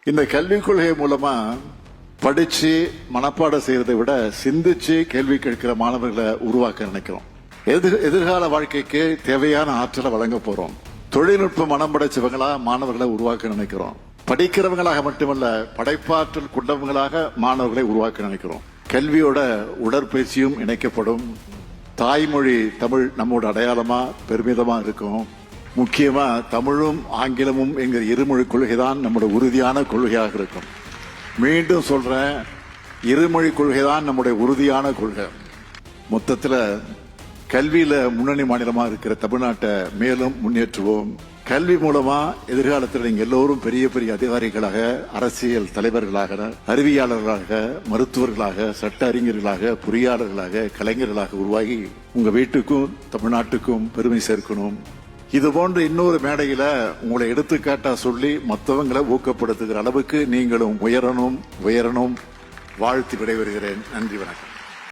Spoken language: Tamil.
இந்த கல்விக் கொள்கை மூலமா படிச்சு மனப்பாடம் செய்யறதை விட சிந்திச்சு கேள்வி கேட்கிற மாணவர்களை உருவாக்க நினைக்கிறோம். எதிர்கால வாழ்க்கைக்கு தேவையான ஆற்றலை வழங்க போறோம். தொழில்நுட்ப மனம் படைச்சவங்களா மாணவர்களை உருவாக்க நினைக்கிறோம். படிக்கிறவங்களாக மட்டுமல்ல, படைப்பாற்றல் கொண்டவங்களாக மாணவர்களை உருவாக்க நினைக்கிறோம். கல்வியோட உடற்பயிற்சியும் இணைக்கப்படும். தாய்மொழி தமிழ் நம்மோட அடையாளமா பெருமிதமா இருக்கும். முக்கியமா தமிழும் ஆங்கிலமும் என்கிற இருமொழி கொள்கைதான் நம்முடைய உறுதியான கொள்கையாக இருக்கும். மீண்டும் சொல்றேன், இருமொழி கொள்கைதான் நம்முடைய உறுதியான கொள்கை. மொத்தத்துல கல்வியில முன்னணி மாநிலமா இருக்கிற தமிழ்நாட்டை மேலும் முன்னேற்றுவோம். கல்வி மூலமா எதிர்காலத்தில் நீங்க எல்லோரும் பெரிய பெரிய அதிகாரிகளாக, அரசியல் தலைவர்களாக, அறிவியலாளர்களாக, மருத்துவர்களாக, சட்ட அறிஞர்களாக, பொறியாளர்களாக, கலைஞர்களாக உருவாகி உங்க வீட்டுக்கும் தமிழ்நாட்டுக்கும் பெருமை சேர்க்கணும். இது போன்ற இன்னொரு மேடையில உங்களை எடுத்துக்காட்டா சொல்லி மற்றவங்களை ஊக்கப்படுத்துகிற அளவுக்கு நீங்களும் உயரணும் வாழ்த்து விடைபெறுகிறேன். நன்றி, வணக்கம்.